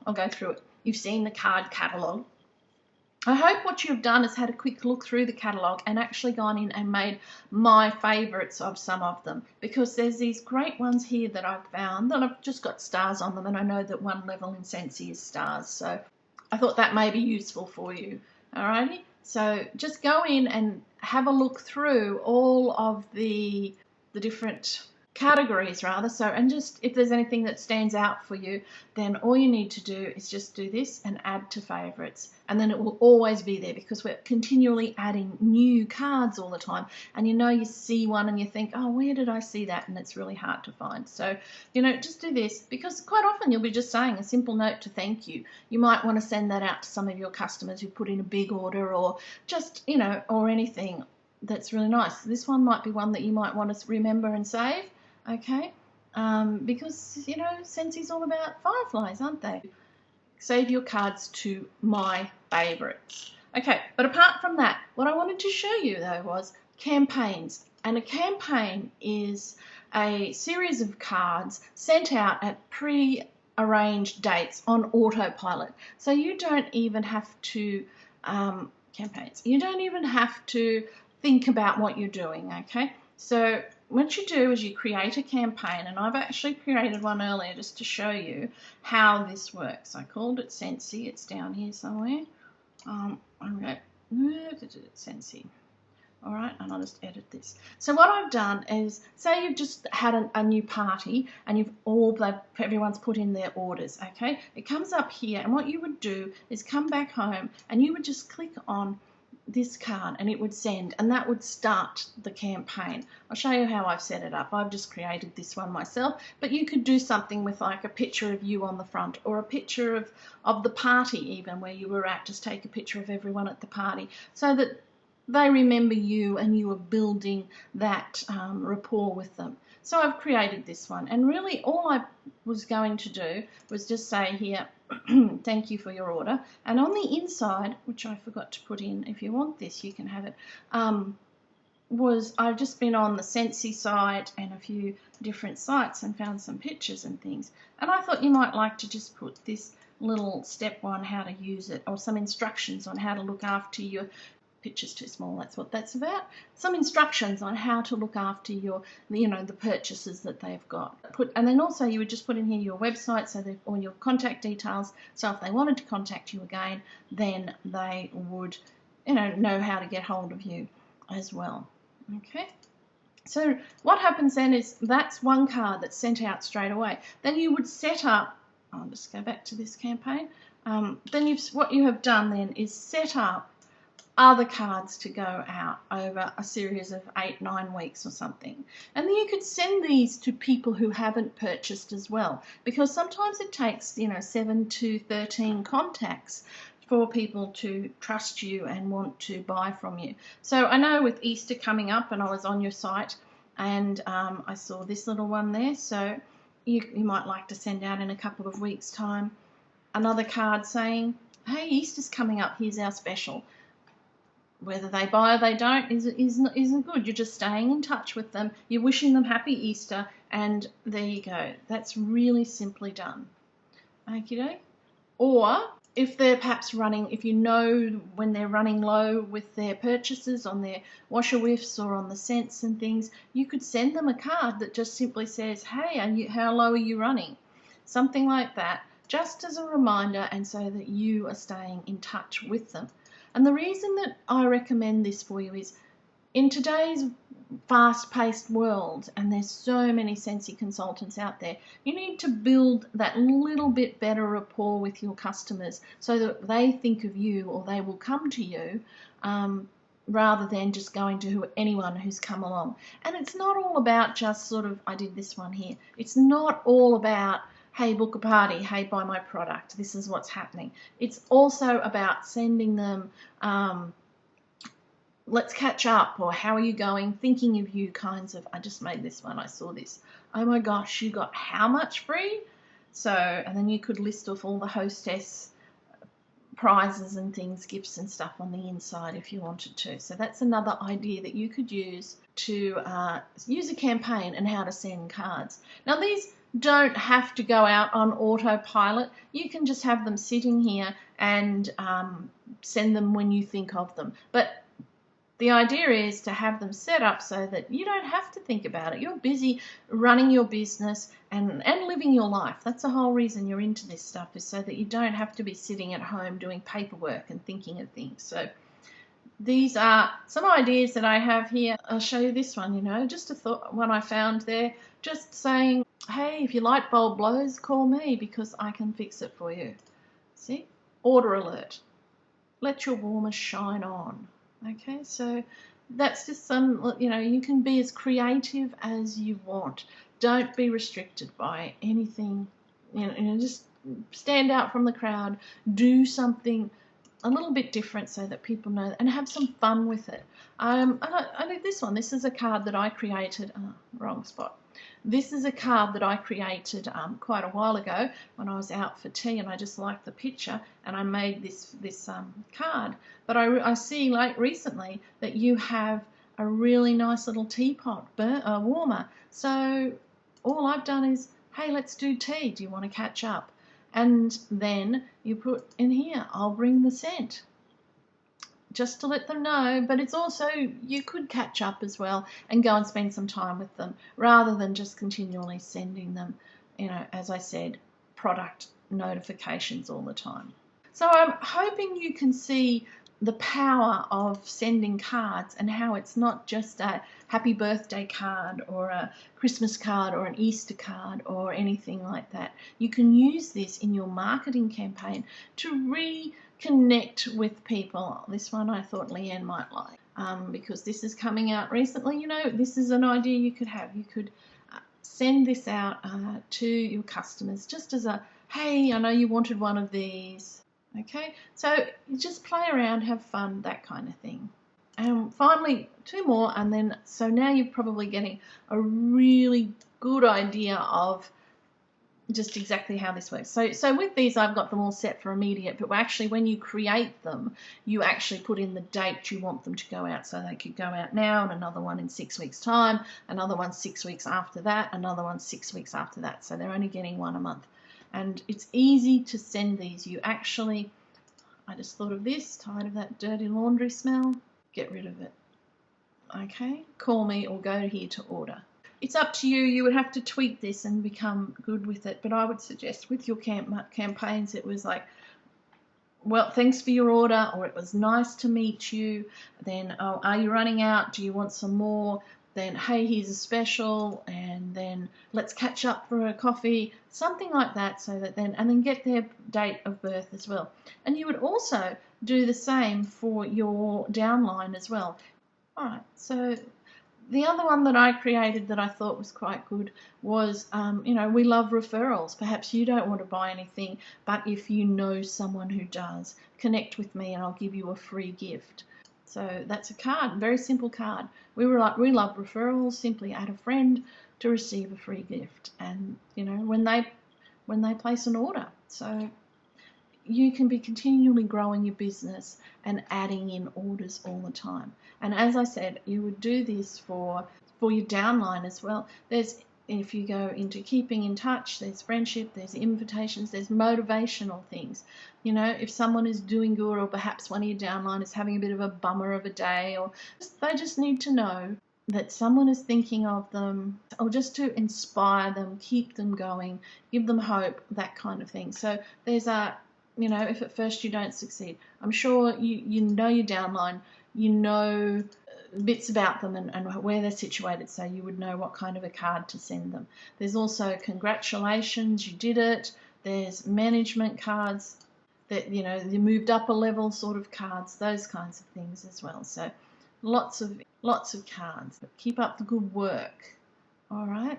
I'll go through it. You've seen the card catalogue. I hope what you've done is had a quick look through the catalogue and actually gone in and made my favourites of some of them, because there's these great ones here that I've found that I've just got stars on them, and I know that one level in Scentsy is stars, so I thought that may be useful for you. Alrighty, so just go in and have a look through all of the different categories rather, so, and just if there's anything that stands out for you, then all you need to do is just do this and add to favorites, and then it will always be there, because we're continually adding new cards all the time, and you see one and you think, oh, where did I see that, and it's really hard to find. So just do this, because quite often you'll be just saying a simple note to thank you. You might want to send that out to some of your customers who put in a big order, or just or anything that's really nice. This one might be one that you might want to remember and save. Okay, because Scentsy's all about fireflies, aren't they? Save your cards to my favourites. Okay, but apart from that, what I wanted to show you though was campaigns, and a campaign is a series of cards sent out at pre-arranged dates on autopilot. So you don't even have to campaigns. You don't even have to think about what you're doing. Okay, so what you do is you create a campaign, and I've actually created one earlier just to show you how this works. I called it Scentsy. It's down here somewhere. Okay, Scentsy. All right, and I'll just edit this. So what I've done is, say you've just had a new party, and everyone's put in their orders. Okay, it comes up here, and what you would do is come back home, and you would just click on this card, and it would send, and that would start the campaign. I'll show you how I've set it up. I've just created this one myself, but you could do something with like a picture of you on the front, or a picture of the party even where you were at. Just take a picture of everyone at the party so that they remember you and you are building that rapport with them. So I've created this one, and really all I was going to do was just say here, thank you for your order, and on the inside, which I forgot to put in, if you want this you can have it, I've just been on the Scentsy site and a few different sites and found some pictures and things, and I thought you might like to just put this little step one, how to use it, or some instructions on how to look after your picture's too small, that's what that's about. Some instructions on how to look after your, the purchases that they've got. And then also you would just put in here your website, so that all your contact details, so if they wanted to contact you again, then they would, know how to get hold of you as well. Okay. So what happens then is that's one card that's sent out straight away. Then you would set up, I'll just go back to this campaign, then what you have done then is set up other cards to go out over a series of 8-9 weeks or something, and then you could send these to people who haven't purchased as well, because sometimes it takes 7 to 13 contacts for people to trust you and want to buy from you. So I know with Easter coming up, and I was on your site, and I saw this little one there, so you might like to send out in a couple of weeks time another card saying, hey, Easter's coming up, here's our special. Whether they buy or they don't isn't good. You're just staying in touch with them. You're wishing them happy Easter, and there you go. That's really simply done. Okey-doke. Or if they're perhaps running, if when they're running low with their purchases on their washer whiffs or on the scents and things, you could send them a card that just simply says, hey, how low are you running? Something like that, just as a reminder, and so that you are staying in touch with them. And the reason that I recommend this for you is, in today's fast-paced world, and there's so many Scentsy consultants out there, you need to build that little bit better rapport with your customers so that they think of you, or they will come to you, rather than just going to anyone who's come along. And it's not all about just sort of, I did this one here. It's not all about, hey, book a party, hey, buy my product, this is what's happening. It's also about sending them, let's catch up, or how are you going, thinking of you kinds of, I just made this one, I saw this, oh my gosh, you got how much free? So, and then you could list off all the hostess prizes and things, gifts and stuff on the inside if you wanted to. So that's another idea that you could use to use a campaign and how to send cards. Now don't have to go out on autopilot. You can just have them sitting here and send them when you think of them. But the idea is to have them set up so that you don't have to think about it. You're busy running your business and living your life. That's the whole reason you're into this stuff, is so that you don't have to be sitting at home doing paperwork and thinking of things. So these are some ideas that I have here. I'll show you this one, just a thought, one I found there, just saying, hey, if your light bulb blows, call me because I can fix it for you. See? Order alert. Let your warmer shine on. Okay, so that's just some, you can be as creative as you want. Don't be restricted by anything. Just stand out from the crowd. Do something a little bit different so that people know, and have some fun with it. I did this one. This is a card that I created. Wrong spot. This is a card that I created quite a while ago when I was out for tea, and I just liked the picture, and I made this card. But I see, like, recently that you have a really nice little teapot warmer. So all I've done is, hey, let's do tea. Do you want to catch up? And then you put in here, I'll bring the scent, just to let them know. But it's also, you could catch up as well and go and spend some time with them rather than just continually sending them, as I said, product notifications all the time. So I'm hoping you can see the power of sending cards and how it's not just a happy birthday card or a Christmas card or an Easter card or anything like that. You can use this in your marketing campaign to reconnect with people. This one I thought Leanne might like because this is coming out recently. This is an idea you could have. You could send this out to your customers just as a, hey, I know you wanted one of these. Okay, so you just play around, have fun, that kind of thing. And finally, two more, and then, so now you're probably getting a really good idea of just exactly how this works. So with these, I've got them all set for immediate, but actually when you create them, you actually put in the date you want them to go out. So they could go out now, and another one in 6 weeks' time, another one 6 weeks after that, another one 6 weeks after that. So they're only getting one a month. And it's easy to send these. You actually, I just thought of this, tired of that dirty laundry smell, get rid of it. Okay, call me or go here to order. It's up to you. You would have to tweak this and become good with it, but I would suggest with your campaigns it was like, well, thanks for your order, or it was nice to meet you. Then, oh, are you running out? Do you want some more? Then, hey, here's a special, and then let's catch up for a coffee, something like that, so that then, and then get their date of birth as well. And you would also do the same for your downline as well. All right, so the other one that I created that I thought was quite good was, we love referrals. Perhaps you don't want to buy anything, but if you know someone who does, connect with me and I'll give you a free gift. So that's a card, very simple card. We love referrals. Simply add a friend to receive a free gift, and when they place an order. So you can be continually growing your business and adding in orders all the time. And as I said, you would do this for your downline as well. If you go into keeping in touch, there's friendship, there's invitations, there's motivational things. If someone is doing good, or perhaps one of your downline is having a bit of a bummer of a day, or they just need to know that someone is thinking of them, or just to inspire them, keep them going, give them hope, that kind of thing. So there's if at first you don't succeed, I'm sure you know your downline, you know bits about them and where they're situated, so you would know what kind of a card to send them. There's also congratulations, you did it. There's management cards that, you moved up a level sort of cards, those kinds of things as well. So lots of cards. Keep up the good work. All right.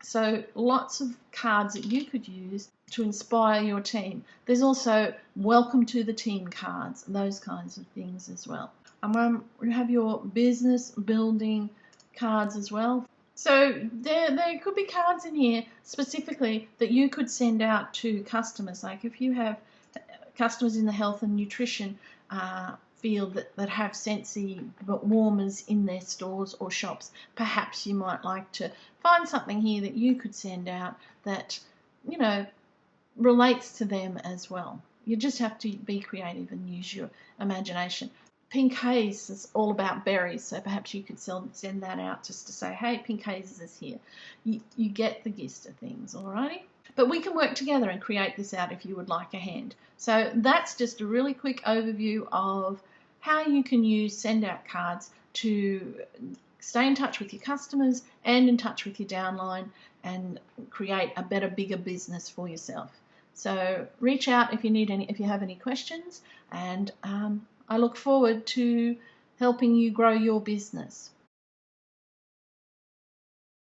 So lots of cards that you could use to inspire your team. There's also welcome to the team cards, those kinds of things as well. You have your business building cards as well. So there could be cards in here specifically that you could send out to customers. Like if you have customers in the health and nutrition feel that have Scentsy warmers in their stores or shops, perhaps you might like to find something here that you could send out that, you know, relates to them as well. You just have to be creative and use your imagination. Pink Haze is all about berries, so perhaps you could send that out just to say, hey, Pink Haze is here. You get the gist of things, alrighty? But we can work together and create this out if you would like a hand. So that's just a really quick overview of how you can use send out cards to stay in touch with your customers and in touch with your downline and create a better, bigger business for yourself. So reach out if you have any questions, and I look forward to helping you grow your business.